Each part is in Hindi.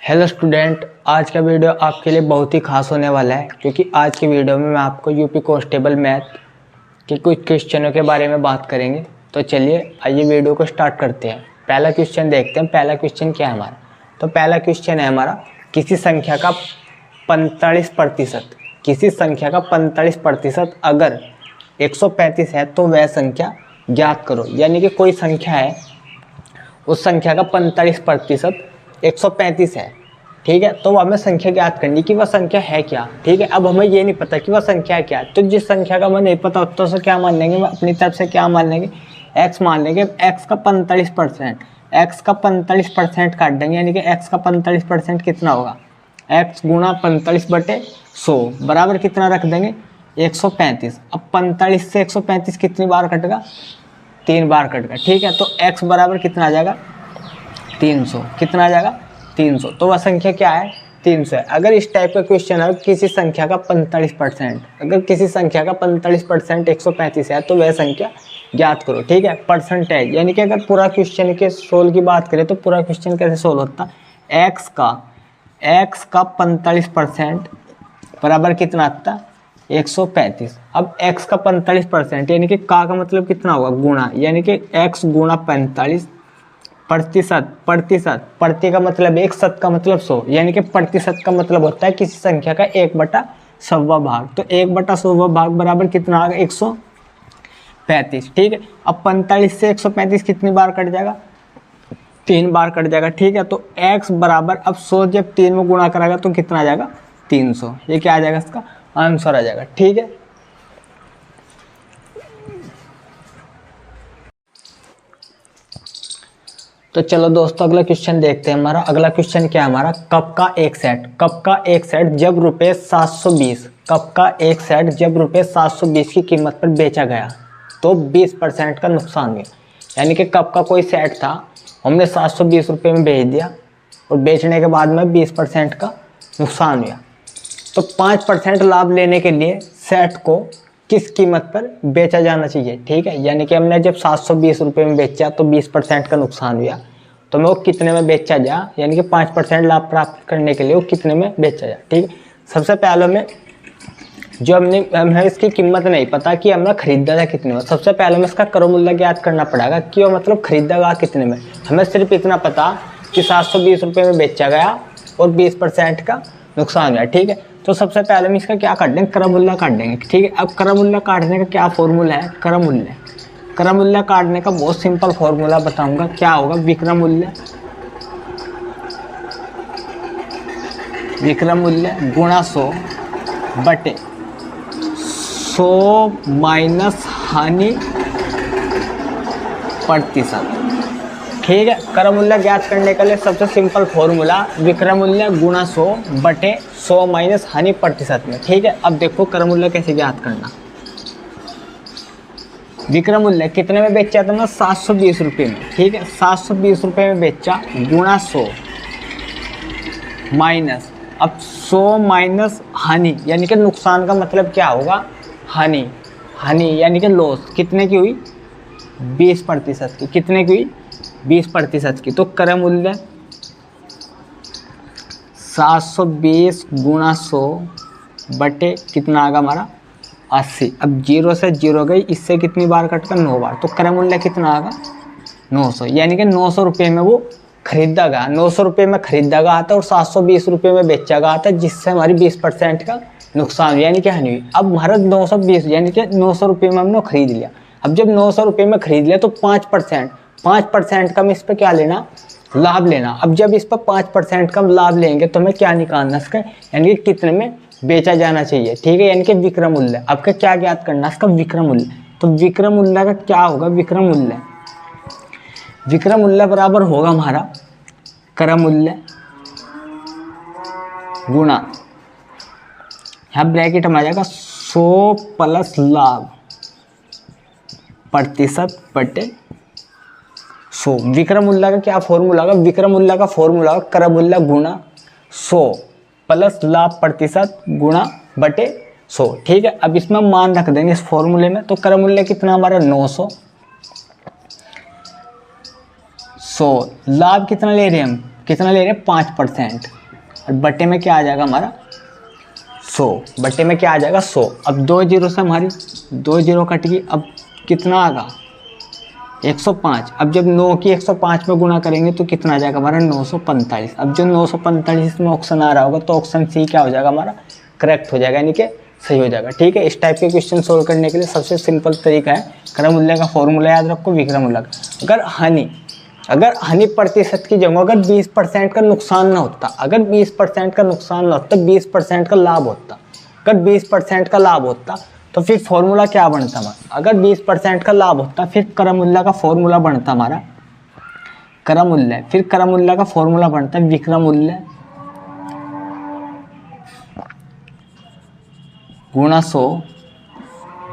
हेलो स्टूडेंट, आज का वीडियो आपके लिए बहुत ही खास होने वाला है क्योंकि आज की वीडियो में मैं आपको यूपी कांस्टेबल मैथ के कुछ क्वेश्चनों के बारे में बात करेंगे। तो चलिए आइए वीडियो को स्टार्ट करते हैं। पहला क्वेश्चन देखते हैं। पहला क्वेश्चन क्या है हमारा? तो पहला क्वेश्चन है हमारा, किसी संख्या का 45%, किसी संख्या का 45% अगर 135 है तो वह संख्या ज्ञात करो। यानी कि कोई संख्या है, उस संख्या का 45% 135 है, ठीक है। तो हमें संख्या ज्ञात करनी कि वह संख्या है क्या, ठीक है। अब हमें ये नहीं पता कि वह संख्या क्या है, तो जिस संख्या का हमें नहीं पता तो उसे क्या मान लेंगे, अपनी तरफ से क्या मान लेंगे, x मान लेंगे। x का 45%, x का 45% काट देंगे, यानी कि x का 45% कितना होगा, x गुणा 45/100 बराबर कितना रख देंगे, 135। अब 45 से 135 कितनी बार कटेगा, 3 बार कटेगा, ठीक है। तो x बराबर कितना आ जाएगा, 300। कितना आ जाएगा, 300। तो वह संख्या क्या है, 300 है। अगर इस टाइप का क्वेश्चन है, किसी संख्या का 45%, अगर किसी संख्या का 45% 135 है तो वह संख्या ज्ञात करो, ठीक है। परसेंटेज यानी कि अगर पूरा क्वेश्चन के सोल्व की बात करें तो पूरा क्वेश्चन कैसे सोल्व होता, x का 45% बराबर कितना आता, 135। अब x का 45% यानी कि का मतलब कितना होगा, गुणा, यानी कि x गुणा 45 प्रतिशत प्रति का मतलब 1, शत का मतलब 100, यानी कि प्रतिशत का मतलब होता है किसी संख्या का 1/100वां भाग। तो 1/100वां भाग बराबर कितना आ गया, 135, ठीक है। अब 45 से 135 कितनी बार कट जाएगा, 3 बार कट जाएगा, ठीक है। तो x बराबर, अब 100 जब 3 में गुणा कराएगा तो कितना आ जाएगा, 300। ये क्या आ जाएगा, इसका आंसर आ जाएगा, ठीक है। तो चलो दोस्तों अगला क्वेश्चन देखते हैं। हमारा अगला क्वेश्चन क्या है हमारा, कप का एक सेट जब रुपये 720, कप का एक सेट जब रुपये 720 की कीमत पर बेचा गया तो 20% का नुकसान हुआ। यानी कि कप का कोई सेट था, हमने 720 रुपये में बेच दिया और बेचने के बाद में 20% का नुकसान हुआ। तो 5% लाभ लेने के लिए सेट को किस कीमत पर बेचा जाना चाहिए, ठीक है। यानी कि हमने जब 720 रुपये में बेचा तो 20% का नुकसान हुआ, तो मैं वो कितने में बेचा जा, यानी कि 5% लाभ प्राप्त करने के लिए वो कितने में बेचा जा, ठीक है। सबसे पहले में जो हमें इसकी कीमत नहीं पता कि हमने खरीदा था कितने में, सबसे पहले हमें इसका क्रय मूल्य ज्ञात करना पड़ेगा कि वो मतलब खरीदा गया कितने में। हमें सिर्फ इतना पता कि 720 रुपये में बेचा गया और 20% का नुकसान हुआ, ठीक है। तो सबसे पहले हम इसका क्या काट देंगे, क्रय मूल्य काट देंगे, ठीक है। अब क्रय मूल्य काटने का क्या फॉर्मूला है, क्रय मूल्य काटने का बहुत सिंपल फॉर्मूला बताऊंगा। क्या होगा, विक्रय मूल्य गुणा 100 बटे 100 माइनस हानि प्रतिशत, ठीक है। क्रय मूल्य ज्ञात करने के लिए सबसे सिंपल फॉर्मूला विक्रय मूल्य गुणा 100 बटे 100 माइनस हानि प्रतिशत में, ठीक है। अब देखो क्रय मूल्य कैसे ज्ञात करना। विक्रय मूल्य कितने में बेचा था, 720 रुपये में, ठीक है। 720 रुपये में बेचा गुणा 100 माइनस, अब 100 माइनस हानि यानी कि नुकसान का मतलब क्या होगा, हानि यानी कि लॉस कितने की हुई, 20% की। कितने की हुई, 20% की। तो क्रय मूल्य 720 गुणा 100 बटे कितना आगा हमारा 80। अब 0 से 0 गई, इससे कितनी बार कटकर 9 बार, तो क्रय मूल्य कितना आगा 900। यानी कि 900 रुपये में वो खरीदा गया, 900 रुपये में खरीदा गया था और 720 रुपये में बेचा गया था, जिससे हमारी 20% का नुकसान हुआ, यानी कि हानि हुई। अब हमारा 920 यानी कि 900 रुपये में हमने खरीद लिया। अब जब 900 रुपये में खरीद लिया तो 5% का हम इस पर क्या लेना, लाभ लेना। अब जब इस पर 5% का लाभ लेंगे तो हमें क्या निकालना इसका, यानी कि कितने में बेचा जाना चाहिए, ठीक है। यानी कि विक्रय मूल्य। आपका क्या ज्ञात करना, इसका विक्रय मूल्य। तो विक्रय मूल्य का क्या होगा, विक्रय मूल्य बराबर होगा हमारा क्रय मूल्य गुणा, यहाँ ब्रैकेट में आ जाएगा 100 प्लस लाभ प्रतिशत बटे 100। विक्रय मूल्य का क्या फॉर्मूला होगा, विक्रय मूल्य का फॉर्मूला होगा क्रय मूल्य गुणा 100 प्लस लाभ प्रतिशत गुणा बटे 100, ठीक है। अब इसमें मान रख देंगे इस फॉर्मूले में। तो क्रय मूल्य कितना हमारा 900, लाभ कितना ले रहे हैं हम कितना ले रहे हैं 5%, और बटे में क्या आ जाएगा हमारा 100, बटे में क्या आ जाएगा 100। अब 2 जीरो से हमारी 2 जीरो कट गई, अब कितना आएगा 105। अब जब 9 की 105 में गुणा करेंगे तो कितना आ जाएगा हमारा 945। अब जो 945 में ऑप्शन आ रहा होगा तो ऑप्शन सी क्या हो जाएगा हमारा करेक्ट हो जाएगा, यानी कि सही हो जाएगा। ठीक है, इस टाइप के क्वेश्चन सोल्व करने के लिए सबसे सिंपल तरीका है क्रम मूल्य का फॉर्मूला याद रखो, विक्रम मूल्य का। अगर हानि प्रतिशत की जगह अगर 20% का नुकसान ना होता, अगर 20% का नुकसान ना होता, 20% का लाभ होता, अगर 20% का लाभ होता तो फिर फॉर्मूला क्या बनता हमारा, अगर 20% का लाभ होता फिर क्रम मूल्य का फॉर्मूला बनता हमारा क्रम मूल्य, फिर क्रम मूल्य का फॉर्मूला बनता है विक्रम मूल्य गुणा 100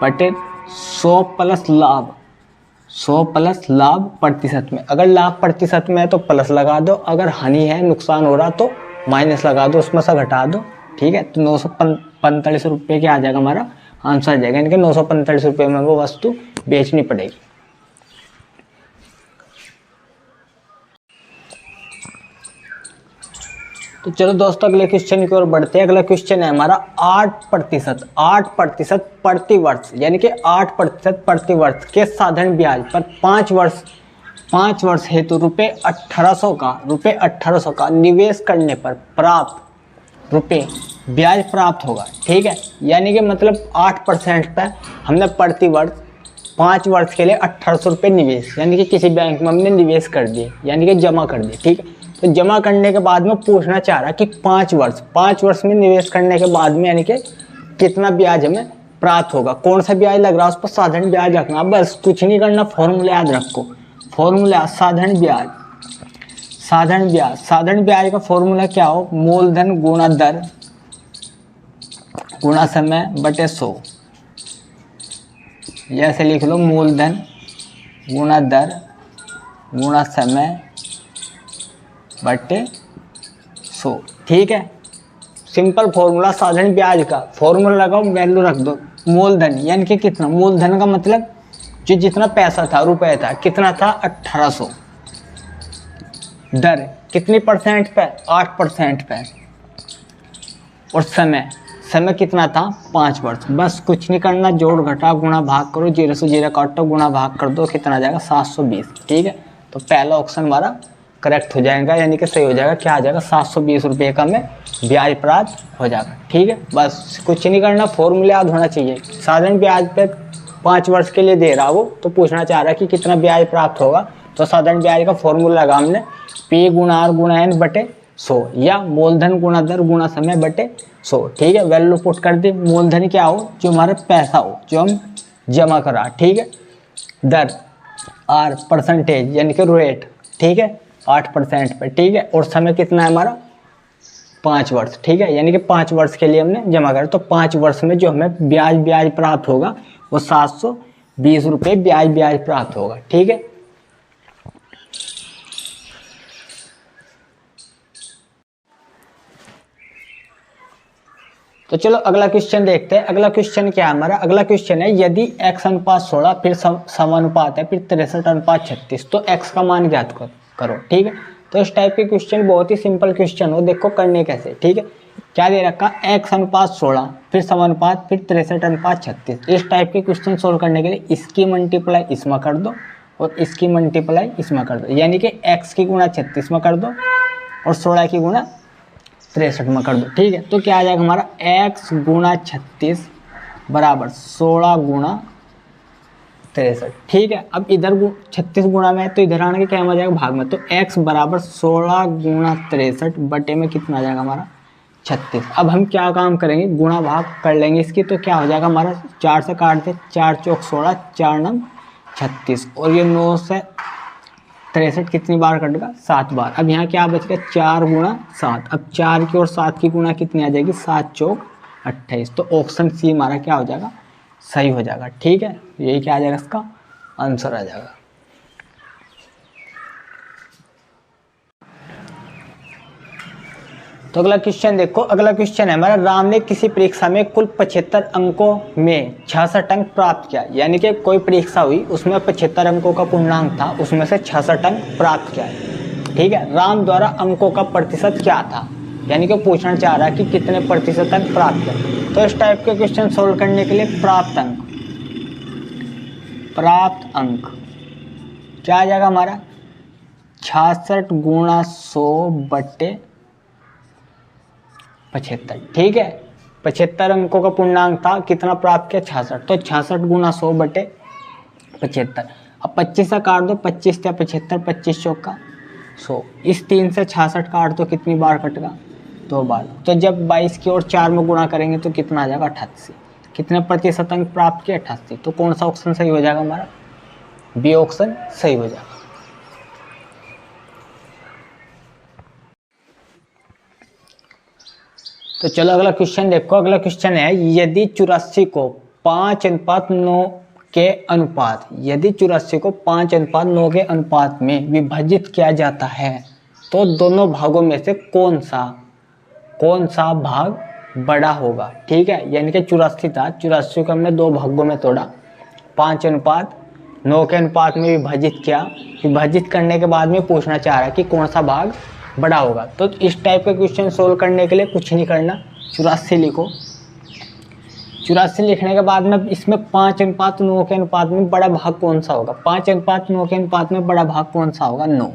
बटे 100 प्लस लाभ, 100 प्लस लाभ प्रतिशत में। अगर लाभ प्रतिशत में है तो प्लस लगा दो, अगर हानि है नुकसान हो रहा तो माइनस लगा दो, उसमें से घटा दो। ठीक है, तो 945 रुपये क्या आ जाएगा हमारा आंसर आ जाएगा, यानी कि 945 रुपये में वो वस्तु बेचनी पड़ेगी। तो चलो दोस्तों अगले क्वेश्चन की ओर बढ़ते हैं। अगला क्वेश्चन है हमारा 8% प्रति वर्ष, यानी कि 8% प्रति वर्ष के साधारण ब्याज पर 5 वर्ष हेतु रुपये 1800 का निवेश करने पर प्राप्त रुपये ब्याज प्राप्त होगा। ठीक है, यानी कि मतलब 8% पर हमने प्रति वर्ष 5 वर्ष के लिए 1800 रुपये निवेश, यानी कि किसी बैंक में हमने निवेश कर दिए, यानी कि जमा कर दिए। ठीक है, तो जमा करने के बाद में पूछना चाह रहा कि 5 वर्ष में निवेश करने के बाद में यानी कि कितना ब्याज हमें प्राप्त होगा, कौन सा ब्याज लग रहा है उस पर साधारण ब्याज रखना, बस कुछ नहीं करना, फॉर्मूला याद रखो। फॉर्मूला साधारण ब्याज का फॉर्मूला क्या हो, मूलधन गुणा दर गुणा समय बटे 100। ऐसे लिख लो, मूलधन गुणा दर गुणा समय बटे 100। ठीक है, सिंपल फॉर्मूला साधारण ब्याज का फॉर्मूला लगाओ, वैल्यू रख दो। मूलधन यानी कि कितना, मूलधन का मतलब जो जितना पैसा था रुपए था, कितना था 1800। दर कितनी परसेंट पे, 8% पे। और समय कितना था 5 वर्ष। बस कुछ नहीं करना, जोड़ घटा गुणा भाग करो, 0 से 0 काटो, गुणा भाग कर दो, कितना आ जाएगा 720। ठीक है, तो पहला ऑप्शन हमारा करेक्ट हो जाएगा, यानी कि सही हो जाएगा। क्या आ जाएगा 720 रुपये का हमें ब्याज प्राप्त हो जाएगा। ठीक है, बस कुछ नहीं करना, फॉर्मूला याद होना चाहिए। साधारण ब्याज पे 5 वर्ष के लिए दे रहा वो, तो पूछना चाह रहा है कि कितना ब्याज प्राप्त होगा, तो साधारण ब्याज का फॉर्मूला लगा हमने P गुणा R गुणा N बटे 100, या मूलधन गुणा दर गुणा समय बटे 100। ठीक है, वैल्यू पुट कर दी। मूलधन क्या हो, जो हमारा पैसा हो जो हम जमा करा। ठीक है, दर R परसेंटेज यानी कि रेट। ठीक है, 8% पे। ठीक है, और समय कितना है हमारा 5 वर्ष। ठीक है, यानी कि 5 वर्ष के लिए हमने जमा करा, तो 5 वर्ष में जो हमें ब्याज प्राप्त होगा वो 720 रुपये ब्याज प्राप्त होगा। ठीक है, तो चलो अगला क्वेश्चन देखते हैं। अगला क्वेश्चन क्या है हमारा, अगला क्वेश्चन है यदि x अनुपात 16 फिर समानुपात है फिर 63 अनुपात 36 तो x का मान ज्ञात करो। ठीक है, तो इस टाइप के क्वेश्चन बहुत ही सिंपल क्वेश्चन हो, देखो करने कैसे। ठीक है, क्या दे रखा, x अनुपात 16 फिर समानुपात फिर 63 अनुपात 36। इस टाइप के क्वेश्चन सोल्व करने के लिए इसकी मल्टीप्लाई इसमें कर दो और इसकी मल्टीप्लाई इसमें कर दो, यानी कि x की गुणा 36 में कर दो और 16 की गुणा 63 में कर दो। ठीक है, तो क्या आ जाएगा हमारा x गुणा 36 बराबर 16 गुणा 63। ठीक है, अब इधर 36 गुणा में है तो इधर आने के क्या आ जाएगा भाग में, तो x बराबर 16 गुणा 63 बटे में कितना आ जाएगा हमारा 36। अब हम क्या काम करेंगे, गुणा भाग कर लेंगे इसकी, तो क्या हो जाएगा हमारा 4 से काट दे, 4 चौक 16, 4 नंग 36, और ये 9 से 63 कितनी बार कटेगा 7 बार। अब यहाँ क्या बच गया 4 गुणा 7। अब 4 की और 7 की गुणा कितनी आ जाएगी 7 चौक 28, तो ऑप्शन सी हमारा क्या हो जाएगा सही हो जाएगा। ठीक है, यही क्या आ जाएगा इसका आंसर आ जाएगा। तो अगला क्वेश्चन देखो, अगला क्वेश्चन है हमारा राम ने किसी परीक्षा में कुल 75 अंकों में 66 अंक प्राप्त किया, यानी कि कोई परीक्षा हुई उसमें 75 अंकों का पूर्णांक था, उसमें से 66 अंक प्राप्त किया है। ठीक है, राम द्वारा अंकों का प्रतिशत क्या था, यानी कि पूछना चाह रहा है कि कितने प्रतिशत अंक प्राप्त है। तो इस टाइप के क्वेश्चन सोल्व करने के लिए प्राप्त अंक क्या आ जाएगा हमारा 66 गुणा 100 बट्टे 75। ठीक है, 75 अंकों का पूर्णांक था, कितना प्राप्त किया 66, तो 66 गुणा 100 बटे 75। अब 25 से काट दो, 25 या 75, 25 चौका 100, इस 3 से 66 काट दो, कितनी बार कटेगा 2 बार। तो जब 22 की और 4 में गुणा करेंगे तो कितना आ जाएगा 88। कितने प्रतिशत अंक प्राप्त किए 88। तो कौन सा ऑप्शन सही हो जाएगा हमारा, बी ऑप्शन सही हो जाएगा। तो चलो अगला क्वेश्चन देखो। अगला क्वेश्चन है, यदि 84 को 5:9 के अनुपात, यदि 84 को 5:9 के अनुपात में विभाजित किया जाता है तो दोनों भागों में से कौन सा भाग बड़ा होगा। ठीक है, यानी कि 84 था, 84 को हमने 2 भागों में तोड़ा, 5:9 के अनुपात में विभाजित किया। विभाजित करने के बाद में पूछना चाह रहा है कि कौन सा भाग बड़ा होगा। तो इस टाइप का क्वेश्चन सोल्व करने के लिए कुछ नहीं करना, 84 लिखो। 84 लिखने के बाद में इसमें 5:9 के अनुपात में बड़ा भाग कौन सा होगा। 5:9 के अनुपात में बड़ा भाग कौन सा होगा 9।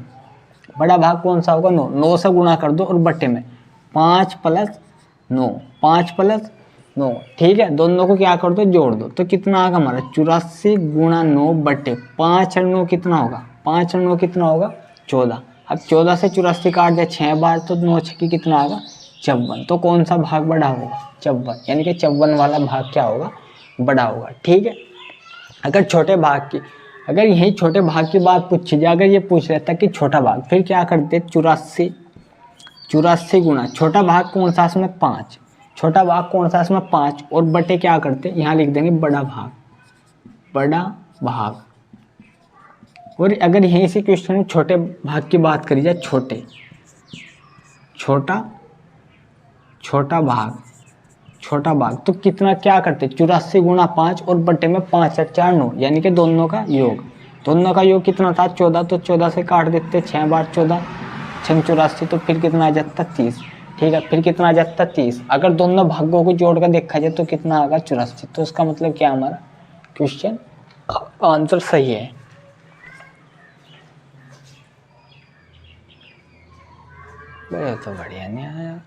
बड़ा भाग कौन सा होगा 9। 9 से गुणा कर दो और बट्टे में 5 + 9, 5 + 9। ठीक है, दोनों को क्या कर दो जोड़ दो, तो कितना आएगा हमारा 84 गुणा 9 बट्टे 5 और 9 कितना होगा, 5 और 9 कितना होगा 14। अब 14 से 84 काट दे 6 बार, तो 9 छक्के कितना आएगा 54। तो कौन सा भाग बड़ा होगा 54, यानी कि 54 वाला भाग क्या होगा बड़ा होगा। ठीक है, अगर छोटे भाग की, अगर यही छोटे भाग की बात पूछी जाए, अगर ये पूछ रहता कि छोटा भाग, फिर क्या करते 84 गुणा छोटा भाग कौन सा इसमें 5, छोटा भाग कौन सा इसमें 5 और बटे क्या करते यहाँ लिख देंगे बड़ा भाग। और अगर यहीं से क्वेश्चन में छोटे भाग की बात करी जाए, छोटा भाग तो कितना क्या करते 84 गुणा 5 और बटे में 5 और 4 9, यानी कि दोनों का योग कितना था 14। तो 14 से काट देते 6 बार 14, 6 84, तो फिर कितना आ जाता 30। ठीक है, फिर कितना आ जाता 30। अगर दोनों भागों को जोड़ कर देखा जाए तो कितना आएगा 84। तो इसका मतलब क्या हमारा क्वेश्चन आंसर सही है। तो बढ़िया नहीं आया।